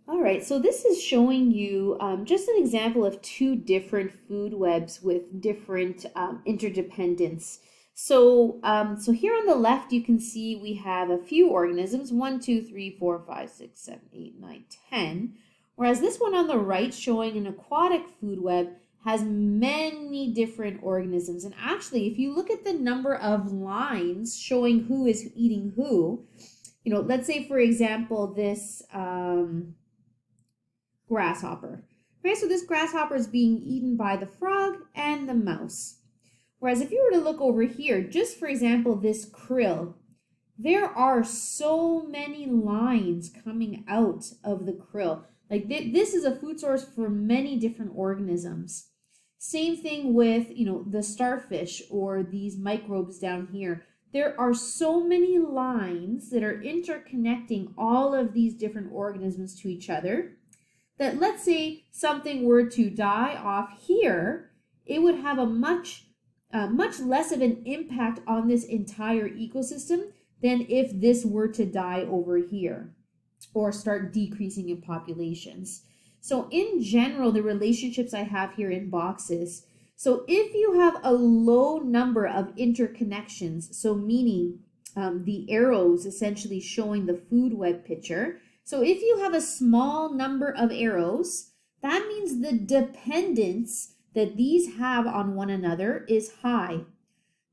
All right, so this is showing you just an example of two different food webs with different interdependence. So here on the left, you can see we have a few organisms, 1, 2, 3, 4, 5, 6, 7, 8, 9, 10. Whereas this one on the right, showing an aquatic food web, has many different organisms. And actually, if you look at the number of lines showing who is eating who, let's say, for example, this grasshopper. Right, so this grasshopper is being eaten by the frog and the mouse. Whereas if you were to look over here, just for example, this krill, there are so many lines coming out of the krill. Like this is a food source for many different organisms. Same thing with, the starfish or these microbes down here. There are so many lines that are interconnecting all of these different organisms to each other that, let's say something were to die off here, it would have a much less of an impact on this entire ecosystem than if this were to die over here or start decreasing in populations. So in general, the relationships I have here in boxes, so if you have a low number of interconnections, so meaning the arrows essentially showing the food web picture, so if you have a small number of arrows, that means the dependence that these have on one another is high.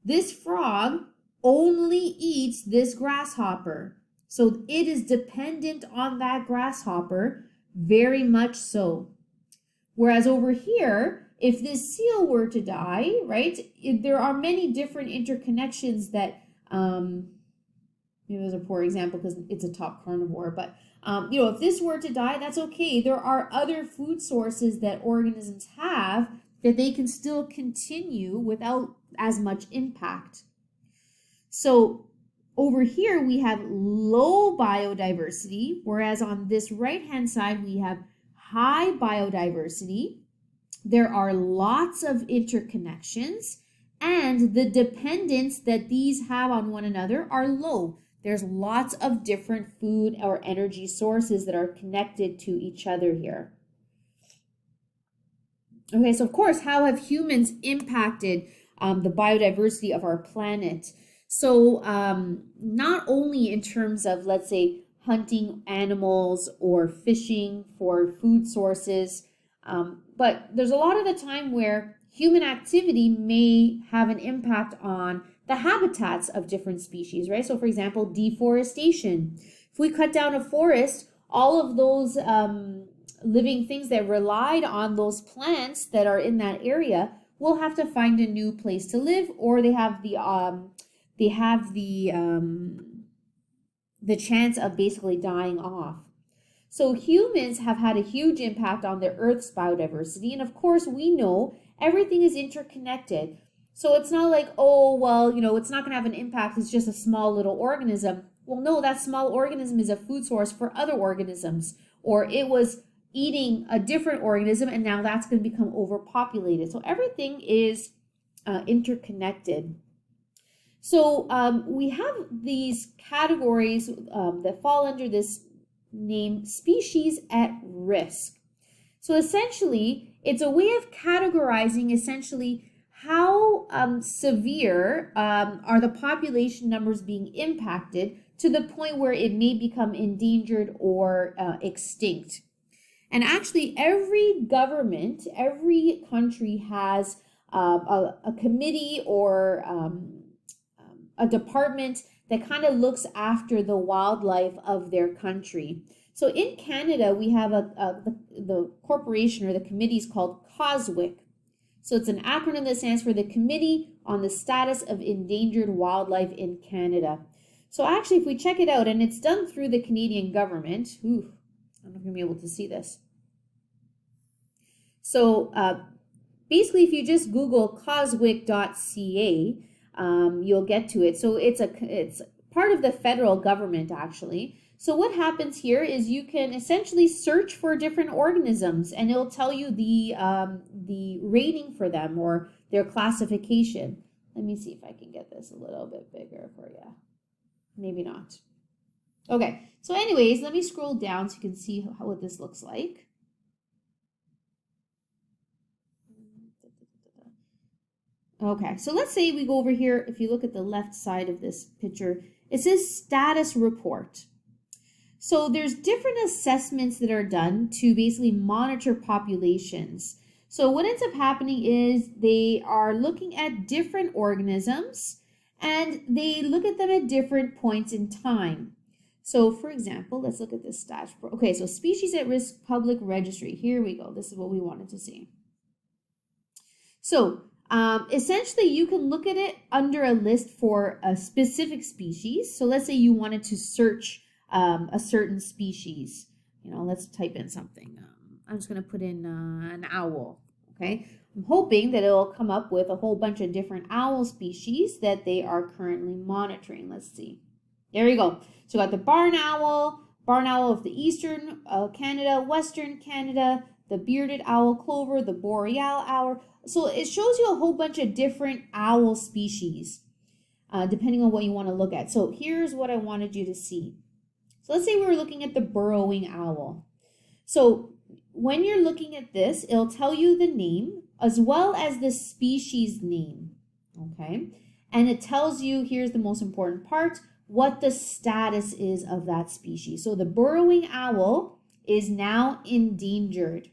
This frog only eats this grasshopper. So it is dependent on that grasshopper, very much so. Whereas over here, if this seal were to die, right, there are many different interconnections that, maybe there's a poor example because it's a top carnivore, but if this were to die, that's okay. There are other food sources that organisms have that they can still continue without as much impact. So over here, we have low biodiversity, whereas on this right-hand side, we have high biodiversity. There are lots of interconnections, and the dependence that these have on one another are low. There's lots of different food or energy sources that are connected to each other here. Okay, so of course, how have humans impacted the biodiversity of our planet? So not only in terms of, let's say, hunting animals or fishing for food sources, but there's a lot of the time where human activity may have an impact on the habitats of different species, right? So for example, deforestation. If we cut down a forest, all of those living things that relied on those plants that are in that area will have to find a new place to live, or they have the chance of basically dying off. So humans have had a huge impact on the Earth's biodiversity, and of course we know everything is interconnected. So it's not like, oh, well, it's not going to have an impact. It's just a small little organism. Well, no, that small organism is a food source for other organisms, or it was eating a different organism and now that's going to become overpopulated. So everything is interconnected. So we have these categories that fall under this name, species at risk. So essentially, it's a way of categorizing essentially how severe are the population numbers being impacted to the point where it may become endangered or extinct. And actually, every government, every country has a committee or a department that kind of looks after the wildlife of their country. So in Canada, we have the corporation or the committee is called COSWIC. So it's an acronym that stands for the Committee on the Status of Endangered Wildlife in Canada. So actually, if we check it out, and it's done through the Canadian government, I don't know if I'm going to be able to see this. So basically, if you just Google coswic.ca, you'll get to it. So it's part of the federal government, actually. So what happens here is you can essentially search for different organisms, and it'll tell you the rating for them or their classification. Let me see if I can get this a little bit bigger for you. Maybe not. Okay, so anyways, let me scroll down so you can see what this looks like. Okay, so let's say we go over here. If you look at the left side of this picture, it says status report. So there's different assessments that are done to basically monitor populations. So what ends up happening is they are looking at different organisms and they look at them at different points in time. So for example, let's look at this stats. Okay, so species at risk public registry. Here we go. This is what we wanted to see. So essentially, you can look at it under a list for a specific species. So let's say you wanted to search a certain species. You know, let's type in something. I'm just going to put in an owl. Okay, I'm hoping that it'll come up with a whole bunch of different owl species that they are currently monitoring. Let's see. There you go. So we got the barn owl of the eastern Canada, western Canada, the bearded owl clover, the boreal owl. So it shows you a whole bunch of different owl species, depending on what you want to look at. So here's what I wanted you to see. So let's say we were looking at the burrowing owl. So when you're looking at this, it'll tell you the name as well as the species name, okay? And it tells you, here's the most important part, what the status is of that species. So the burrowing owl is now endangered.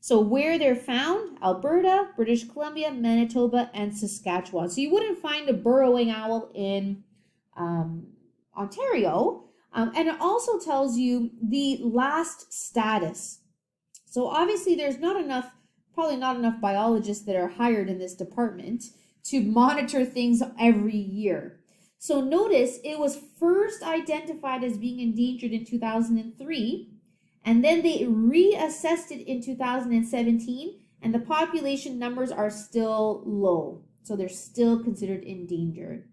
So where they're found, Alberta, British Columbia, Manitoba, and Saskatchewan. So you wouldn't find a burrowing owl in Ontario. And it also tells you the last status. So obviously there's probably not enough biologists that are hired in this department to monitor things every year. So notice it was first identified as being endangered in 2003. And then they reassessed it in 2017, and the population numbers are still low. So they're still considered endangered.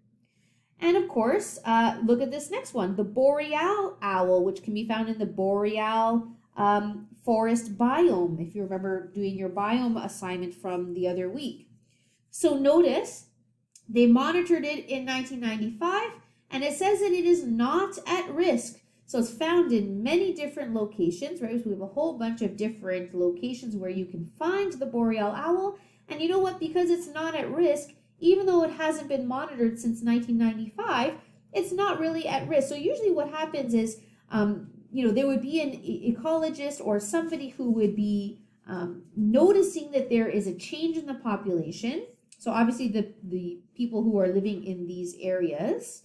And of course, look at this next one, the boreal owl, which can be found in the boreal forest biome, if you remember doing your biome assignment from the other week. So notice they monitored it in 1995, and it says that it is not at risk. So it's found in many different locations, right? So we have a whole bunch of different locations where you can find the boreal owl. And you know what? Because it's not at risk, even though it hasn't been monitored since 1995, it's not really at risk. So usually what happens is, there would be an ecologist or somebody who would be noticing that there is a change in the population. So obviously the people who are living in these areas,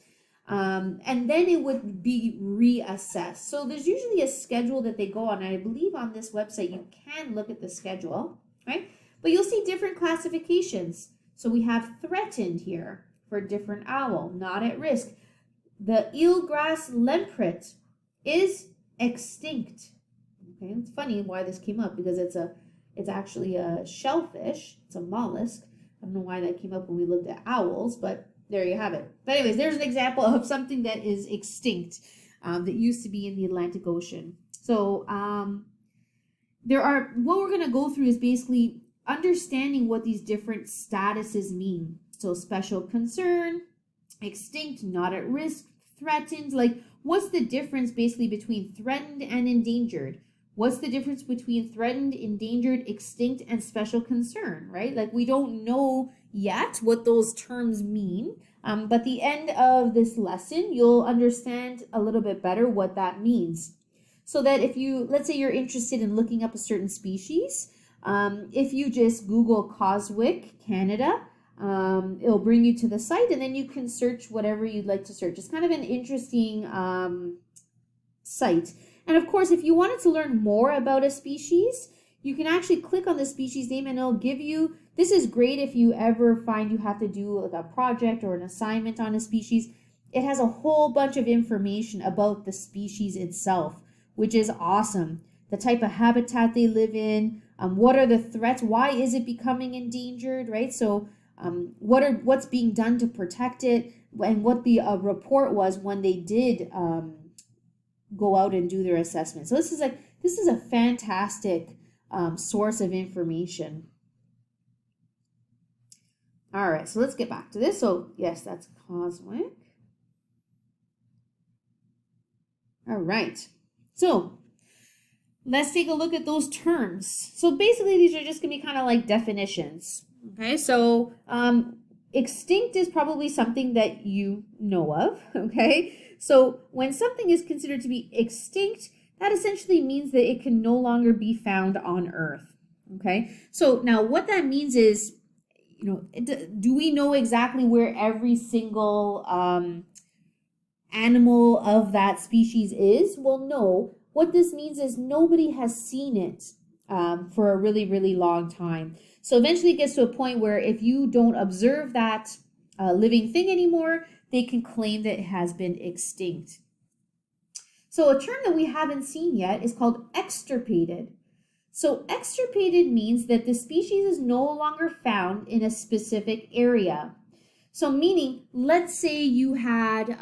and then it would be reassessed. So there's usually a schedule that they go on. And I believe on this website you can look at the schedule, right? But you'll see different classifications. So we have threatened here for a different owl, not at risk. The eelgrass lempitt is extinct. Okay, it's funny why this came up because it's actually a shellfish. It's a mollusk. I don't know why that came up when we looked at owls, but there you have it. But anyways, there's an example of something that is extinct that used to be in the Atlantic Ocean. So what we're going to go through is basically understanding what these different statuses mean. So special concern, extinct, not at risk, threatened. Like, what's the difference basically between threatened and endangered? What's the difference between threatened, endangered, extinct, and special concern, right? Like, we don't know yet what those terms mean, but at the end of this lesson, you'll understand a little bit better what that means. So that if let's say you're interested in looking up a certain species, if you just Google Coswick, Canada, it'll bring you to the site, and then you can search whatever you'd like to search. It's kind of an interesting site. And of course, if you wanted to learn more about a species, you can actually click on the species name and it'll give you, this is great if you ever find you have to do like a project or an assignment on a species. It has a whole bunch of information about the species itself, which is awesome. The type of habitat they live in, what are the threats, why is it becoming endangered, right? So what's being done to protect it, and what the report was when they did go out and do their assessment. So this is a fantastic source of information. All right, so let's get back to this. So yes, that's Coswick. All right. So let's take a look at those terms. So basically, these are just going to be kind of like definitions. Okay, so extinct is probably something that you know of. Okay, so when something is considered to be extinct, that essentially means that it can no longer be found on Earth. Okay, so now what that means is, do we know exactly where every single animal of that species is? Well, no. What this means is nobody has seen it for a really, really long time. So eventually it gets to a point where if you don't observe that living thing anymore, they can claim that it has been extinct. So a term that we haven't seen yet is called extirpated. So extirpated means that the species is no longer found in a specific area. So meaning, let's say you had,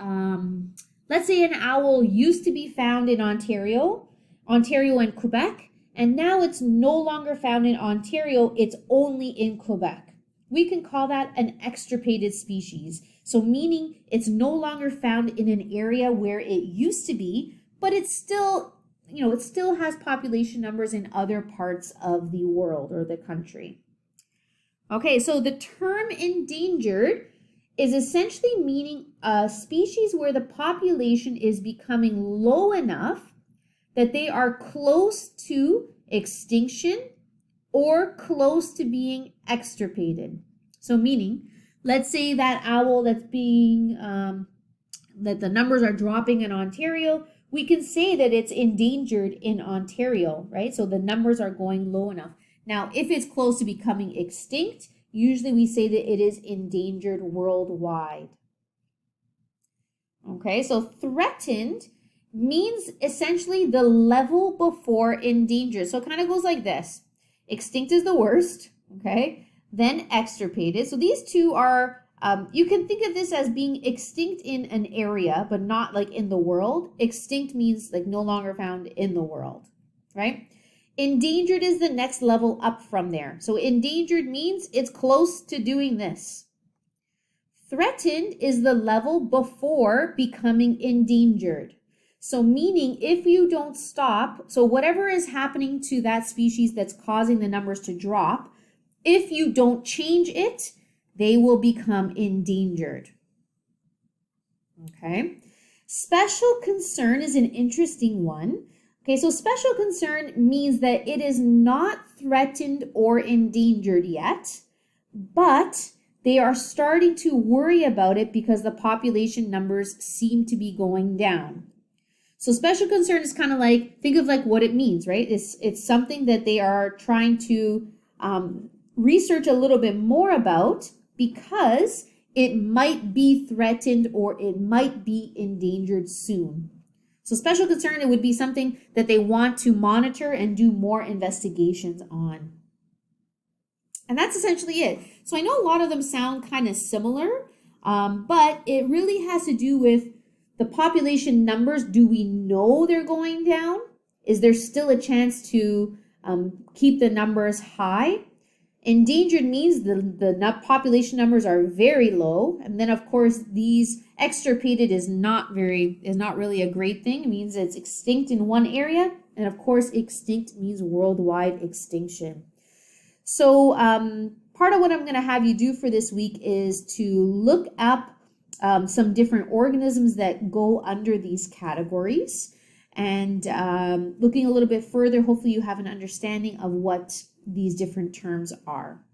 let's say an owl used to be found in Ontario and Quebec, and now it's no longer found in Ontario, it's only in Quebec. We can call that an extirpated species. So meaning it's no longer found in an area where it used to be, but it's still, it still has population numbers in other parts of the world or the country. Okay, so the term endangered is essentially meaning a species where the population is becoming low enough that they are close to extinction or close to being extirpated. So meaning, let's say that owl that's being, that the numbers are dropping in Ontario, we can say that it's endangered in Ontario, right? So the numbers are going low enough. Now, if it's close to becoming extinct, usually we say that it is endangered worldwide. Okay, so threatened means essentially the level before endangered. So it kind of goes like this. Extinct is the worst, okay? Then extirpated. So these two are, you can think of this as being extinct in an area, but not like in the world. Extinct means like no longer found in the world, right? Endangered is the next level up from there. So endangered means it's close to doing this. Threatened is the level before becoming endangered. So meaning if you don't stop, so whatever is happening to that species that's causing the numbers to drop, if you don't change it, they will become endangered. Okay. Special concern is an interesting one. Okay, so special concern means that it is not threatened or endangered yet, but they are starting to worry about it because the population numbers seem to be going down. So special concern is kind of like, think of like what it means, right? It's something that they are trying to research a little bit more about because it might be threatened or it might be endangered soon. So special concern, it would be something that they want to monitor and do more investigations on. And that's essentially it. So I know a lot of them sound kind of similar, but it really has to do with the population numbers. Do we know they're going down? Is there still a chance to keep the numbers high? Endangered means the population numbers are very low. And then of course these extirpated is not really a great thing. It means it's extinct in one area. And of course extinct means worldwide extinction. So part of what I'm going to have you do for this week is to look up some different organisms that go under these categories. And looking a little bit further, hopefully you have an understanding of what these different terms are.